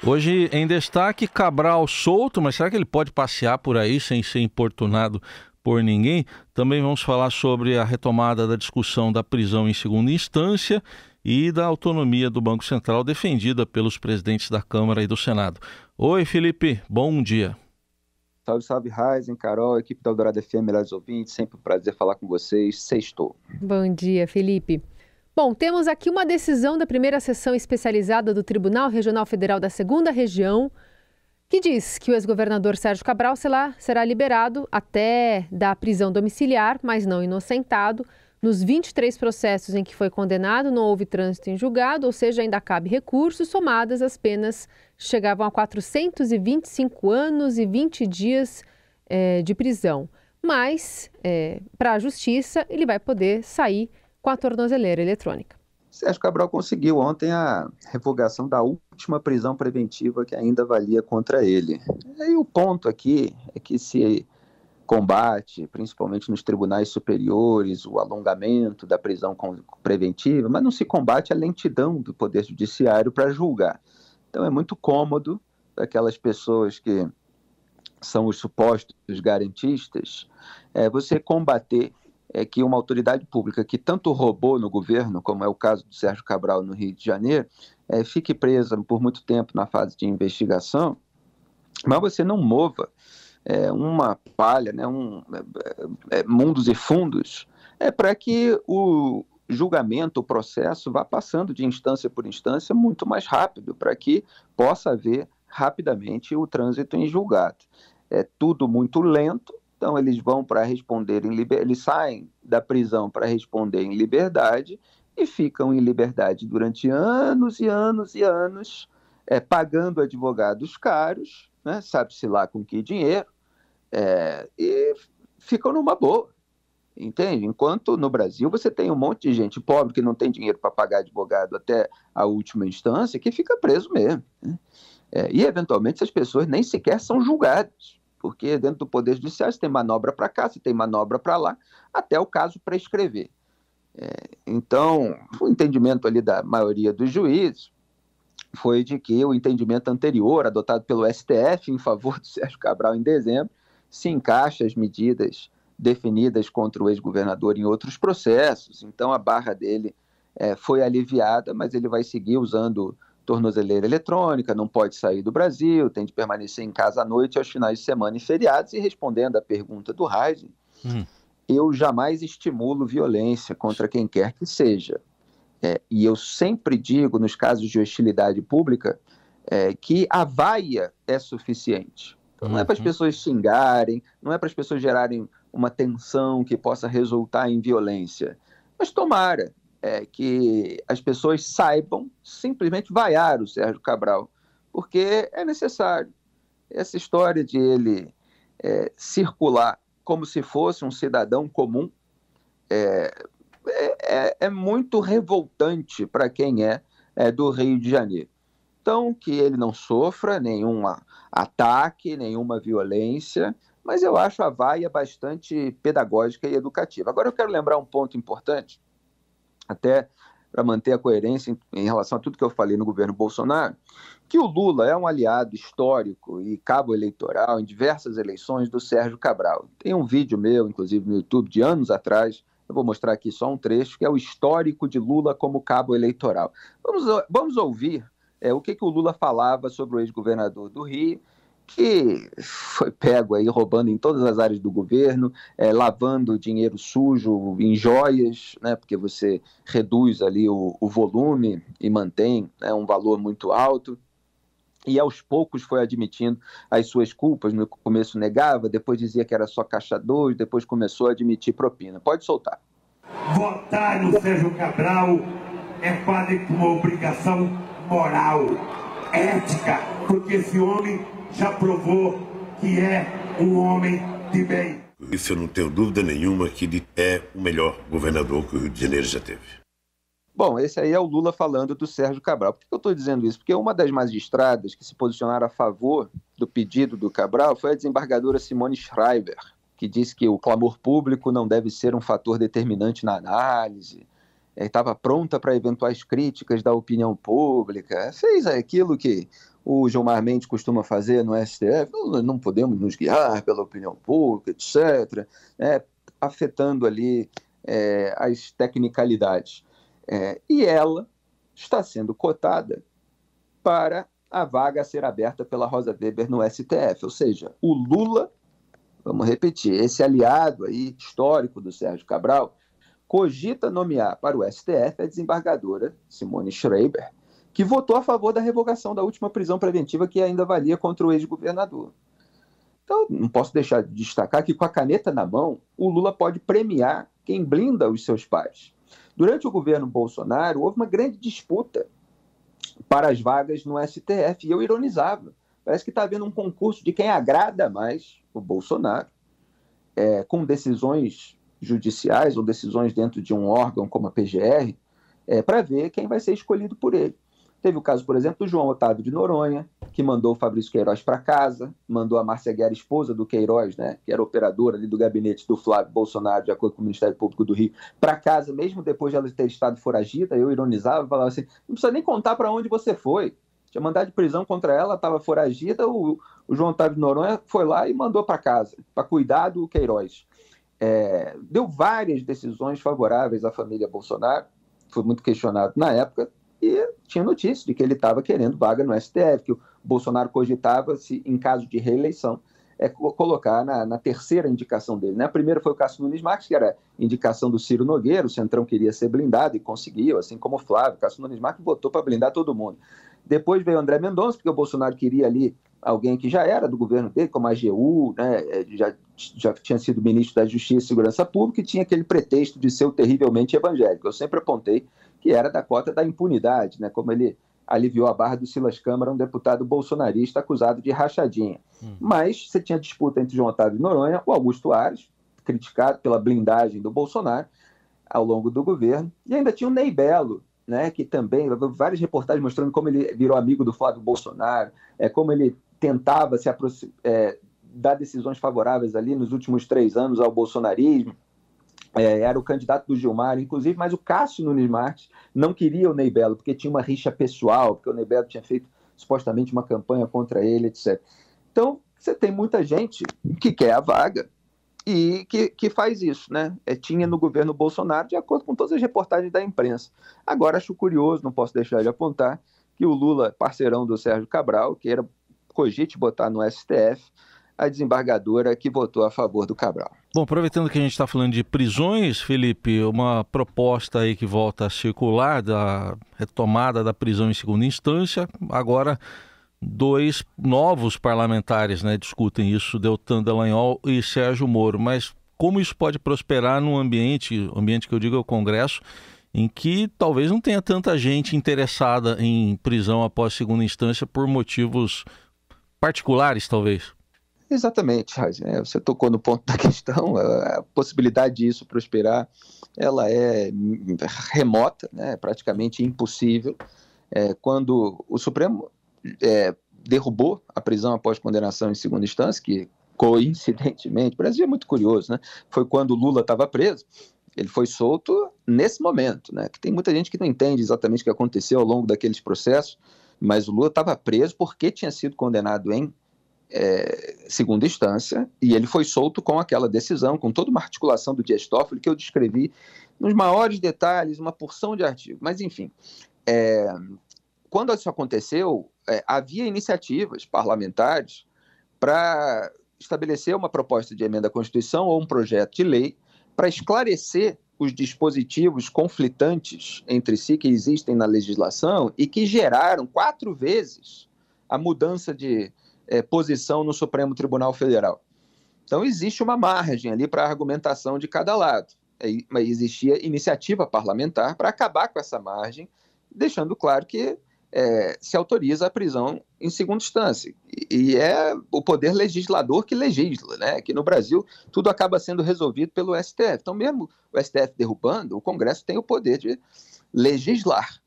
Hoje, em destaque, Cabral solto, mas será que ele pode passear por aí sem ser importunado por ninguém? Também vamos falar sobre a retomada da discussão da prisão em segunda instância e da autonomia do Banco Central defendida pelos presidentes da Câmara e do Senado. Oi, Felipe, bom dia. Salve, salve, Raizen, Carol, equipe da Eldorado FM, melhores ouvintes, sempre um prazer falar com vocês, sextou. Bom dia, Felipe. Bom, temos aqui uma decisão da primeira sessão especializada do Tribunal Regional Federal da Segunda Região, que diz que o ex-governador Sérgio Cabral será liberado até da prisão domiciliar, mas não inocentado. Nos 23 processos em que foi condenado, não houve trânsito em julgado, ou seja, ainda cabe recurso. Somadas, as penas chegavam a 425 anos e 20 dias de prisão. Mas, para a Justiça, ele vai poder sair com a tornozeleira eletrônica. Sérgio Cabral conseguiu ontem a revogação da última prisão preventiva que ainda valia contra ele. E o ponto aqui é que se combate, principalmente nos tribunais superiores, o alongamento da prisão preventiva, mas não se combate a lentidão do Poder Judiciário para julgar. Então é muito cômodo para aquelas pessoas que são os supostos garantistas, você combater que uma autoridade pública que tanto roubou no governo, como é o caso do Sérgio Cabral no Rio de Janeiro, fique presa por muito tempo na fase de investigação, mas você não mova uma palha, né, mundos e fundos, para que o julgamento, o processo vá passando de instância por instância muito mais rápido, para que possa haver rapidamente o trânsito em julgado. É tudo muito lento, então eles vão para responder eles saem da prisão para responder em liberdade e ficam em liberdade durante anos e anos e anos, pagando advogados caros, né, sabe-se lá com que dinheiro, e ficam numa boa, entende? Enquanto no Brasil você tem um monte de gente pobre que não tem dinheiro para pagar advogado até a última instância, que fica preso mesmo, né? E eventualmente essas pessoas nem sequer são julgadas, porque dentro do Poder Judiciário você tem manobra para cá, você tem manobra para lá, até o caso prescrever. Então, o entendimento ali da maioria dos juízes foi de que o entendimento anterior, adotado pelo STF em favor do Sérgio Cabral em dezembro, se encaixa as medidas definidas contra o ex-governador em outros processos. Então, a barra dele foi aliviada, mas ele vai seguir usando tornozeleira eletrônica, não pode sair do Brasil, tem de permanecer em casa à noite, aos finais de semana e feriados. E respondendo à pergunta do Raizen, eu jamais estimulo violência contra quem quer que seja. E eu sempre digo, nos casos de hostilidade pública, que a vaia é suficiente. Então, não é para as pessoas xingarem, não é para as pessoas gerarem uma tensão que possa resultar em violência. Mas tomara que as pessoas saibam simplesmente vaiar o Sérgio Cabral, porque é necessário. Essa história de ele circular como se fosse um cidadão comum é muito revoltante para quem é do Rio de Janeiro. Então, que ele não sofra nenhum ataque, nenhuma violência, mas eu acho a vaia bastante pedagógica e educativa. Agora eu quero lembrar um ponto importante, até para manter a coerência em relação a tudo que eu falei no governo Bolsonaro, que o Lula é um aliado histórico e cabo eleitoral em diversas eleições do Sérgio Cabral. Tem um vídeo meu, inclusive no YouTube, de anos atrás, eu vou mostrar aqui só um trecho, que é o histórico de Lula como cabo eleitoral. Vamos ouvir o que o Lula falava sobre o ex-governador do Rio, que foi pego aí roubando em todas as áreas do governo, lavando dinheiro sujo em joias, né, porque você reduz ali o volume e mantém, né, um valor muito alto. E aos poucos foi admitindo as suas culpas. No começo negava, depois dizia que era só caixa 2, depois começou a admitir propina. Pode soltar. Votar no Sérgio Cabral é quase uma obrigação moral, ética, porque esse homem já provou que é um homem de bem. Isso eu não tenho dúvida nenhuma que ele é o melhor governador que o Rio de Janeiro já teve. Bom, esse aí é o Lula falando do Sérgio Cabral. Por que eu estou dizendo isso? Porque uma das magistradas que se posicionaram a favor do pedido do Cabral foi a desembargadora Simone Schreiber, que disse que o clamor público não deve ser um fator determinante na análise, estava pronta para eventuais críticas da opinião pública, fez aquilo que o Gilmar Mendes costuma fazer no STF, não podemos nos guiar pela opinião pública, etc., afetando ali as tecnicalidades. E ela está sendo cotada para a vaga a ser aberta pela Rosa Weber no STF, ou seja, o Lula, vamos repetir, esse aliado aí histórico do Sérgio Cabral, cogita nomear para o STF a desembargadora Simone Schreiber, que votou a favor da revogação da última prisão preventiva que ainda valia contra o ex-governador. Então, não posso deixar de destacar que, com a caneta na mão, o Lula pode premiar quem blinda os seus pares. Durante o governo Bolsonaro, houve uma grande disputa para as vagas no STF, e eu ironizava. Parece que está havendo um concurso de quem agrada mais o Bolsonaro, com decisões judiciais ou decisões dentro de um órgão como a PGR, para ver quem vai ser escolhido por ele. Teve o caso, por exemplo, do João Otávio de Noronha, que mandou o Fabrício Queiroz para casa, mandou a Márcia Guerra, esposa do Queiroz, né, que era operadora ali do gabinete do Flávio Bolsonaro, de acordo com o Ministério Público do Rio, para casa, mesmo depois de ela ter estado foragida. Eu ironizava, falava assim, não precisa nem contar para onde você foi. Tinha mandado de prisão contra ela, estava foragida, o João Otávio de Noronha foi lá e mandou para casa, para cuidar do Queiroz. Deu várias decisões favoráveis à família Bolsonaro, foi muito questionado na época, e tinha notícia de que ele estava querendo vaga no STF, que o Bolsonaro cogitava, se em caso de reeleição, colocar na terceira indicação dele. Né? A primeira foi o Cássio Nunes Marques, que era indicação do Ciro Nogueira, o Centrão queria ser blindado e conseguiu, assim como o Flávio. Cássio Nunes Marques votou para blindar todo mundo. Depois veio André Mendonça, porque o Bolsonaro queria ali alguém que já era do governo dele, como a AGU, né? já tinha sido ministro da Justiça e Segurança Pública, e tinha aquele pretexto de ser o terrivelmente evangélico. Eu sempre apontei que era da cota da impunidade, né? Como ele aliviou a barra do Silas Câmara, um deputado bolsonarista acusado de rachadinha. Mas você tinha disputa entre João Otávio de Noronha, o Augusto Aras, criticado pela blindagem do Bolsonaro ao longo do governo, e ainda tinha o Ney Belo, né, que também, várias reportagens mostrando como ele virou amigo do Flávio Bolsonaro, como ele tentava dar decisões favoráveis ali nos últimos 3 anos ao bolsonarismo, era o candidato do Gilmar, inclusive, mas o Cássio Nunes Marques não queria o Ney Belo, porque tinha uma rixa pessoal, porque o Ney Belo tinha feito supostamente uma campanha contra ele, etc. Então, você tem muita gente que quer a vaga e que faz isso, né? Tinha no governo Bolsonaro, de acordo com todas as reportagens da imprensa. Agora, acho curioso, não posso deixar de apontar, que o Lula, parceirão do Sérgio Cabral, que era cogite botar no STF a desembargadora que votou a favor do Cabral. Bom, aproveitando que a gente está falando de prisões, Felipe, uma proposta aí que volta a circular da retomada da prisão em segunda instância. Agora, 2 novos parlamentares, né, discutem isso, Deltan Dallagnol e Sérgio Moro. Mas como isso pode prosperar num ambiente que eu digo é o Congresso, em que talvez não tenha tanta gente interessada em prisão após segunda instância por motivos particulares, talvez? Exatamente, você tocou no ponto da questão. A possibilidade disso prosperar, ela é remota, né, praticamente impossível. Quando o Supremo derrubou a prisão após condenação em segunda instância, que coincidentemente, o Brasil é muito curioso, né, foi quando o Lula estava preso. Ele foi solto nesse momento, né, que tem muita gente que não entende exatamente o que aconteceu ao longo daqueles processos, mas o Lula estava preso porque tinha sido condenado em segunda instância, e ele foi solto com aquela decisão, com toda uma articulação do Dias Toffoli, que eu descrevi nos maiores detalhes, uma porção de artigos. Mas, enfim, quando isso aconteceu, havia iniciativas parlamentares para estabelecer uma proposta de emenda à Constituição ou um projeto de lei para esclarecer os dispositivos conflitantes entre si que existem na legislação e que geraram 4 vezes a mudança de posição no Supremo Tribunal Federal. Então, existe uma margem ali para a argumentação de cada lado. Mas existia iniciativa parlamentar para acabar com essa margem, deixando claro que se autoriza a prisão em segunda instância. E é o poder legislador que legisla, né? Aqui no Brasil, tudo acaba sendo resolvido pelo STF. Então, mesmo o STF derrubando, o Congresso tem o poder de legislar.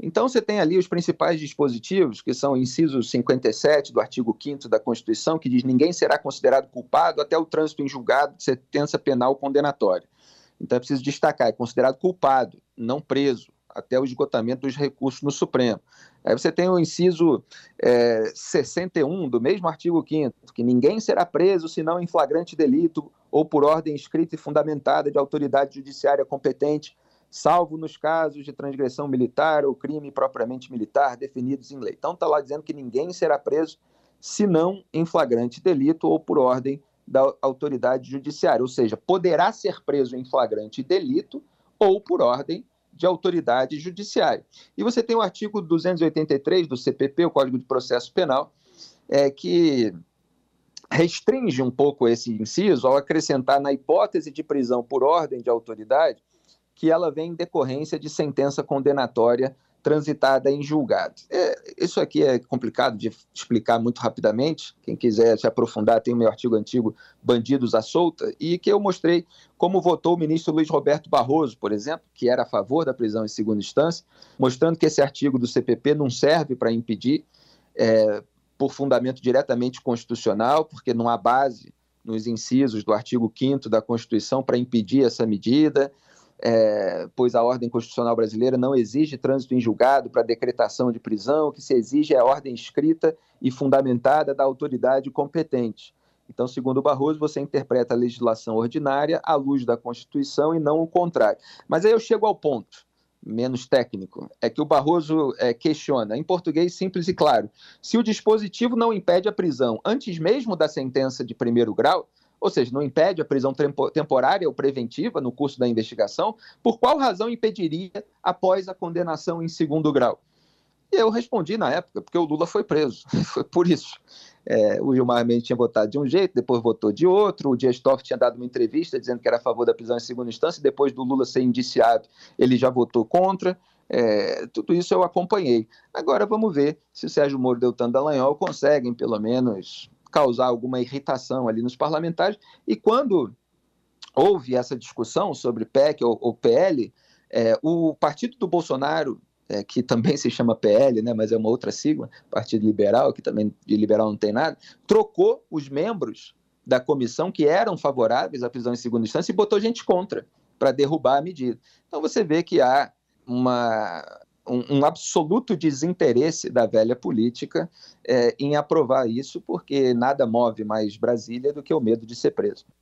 Então, você tem ali os principais dispositivos, que são o inciso 57 do artigo 5º da Constituição, que diz: ninguém será considerado culpado até o trânsito em julgado de sentença penal condenatória. Então, é preciso destacar, é considerado culpado, não preso. até o esgotamento dos recursos no Supremo. Aí você tem o inciso 61 do mesmo artigo 5º, que ninguém será preso senão em flagrante delito ou por ordem escrita e fundamentada de autoridade judiciária competente, salvo nos casos de transgressão militar ou crime propriamente militar definidos em lei. Então está lá dizendo que ninguém será preso senão em flagrante delito ou por ordem da autoridade judiciária, ou seja, poderá ser preso em flagrante delito ou por ordem de autoridade judiciária. E você tem o artigo 283 do CPP, o Código de Processo Penal, que restringe um pouco esse inciso ao acrescentar na hipótese de prisão por ordem de autoridade que ela vem em decorrência de sentença condenatória transitada em julgado. Isso aqui é complicado de explicar muito rapidamente. Quem quiser se aprofundar, tem o meu artigo antigo, Bandidos à Solta, e que eu mostrei como votou o ministro Luiz Roberto Barroso, por exemplo, que era a favor da prisão em segunda instância, mostrando que esse artigo do CPP não serve para impedir, por fundamento diretamente constitucional, porque não há base nos incisos do artigo 5º da Constituição para impedir essa medida, pois a ordem constitucional brasileira não exige trânsito em julgado para decretação de prisão, o que se exige é a ordem escrita e fundamentada da autoridade competente. Então, segundo o Barroso, você interpreta a legislação ordinária à luz da Constituição e não o contrário. Mas aí eu chego ao ponto menos técnico, é que o Barroso questiona, em português simples e claro, se o dispositivo não impede a prisão antes mesmo da sentença de primeiro grau, ou seja, não impede a prisão temporária ou preventiva no curso da investigação, por qual razão impediria após a condenação em segundo grau? E eu respondi na época, porque o Lula foi preso, foi por isso. O Gilmar Mendes tinha votado de um jeito, depois votou de outro, o Dias Toffoli tinha dado uma entrevista dizendo que era a favor da prisão em segunda instância, depois do Lula ser indiciado, ele já votou contra. Tudo isso eu acompanhei. Agora vamos ver se o Sérgio Moro e Deltan Dallagnol conseguem, pelo menos, causar alguma irritação ali nos parlamentares, e quando houve essa discussão sobre PEC ou PL, o partido do Bolsonaro, que também se chama PL, né, mas é uma outra sigla, Partido Liberal, que também de liberal não tem nada, trocou os membros da comissão que eram favoráveis à prisão em segunda instância e botou gente contra, para derrubar a medida. Então você vê que há um absoluto desinteresse da velha política em aprovar isso, porque nada move mais Brasília do que o medo de ser preso.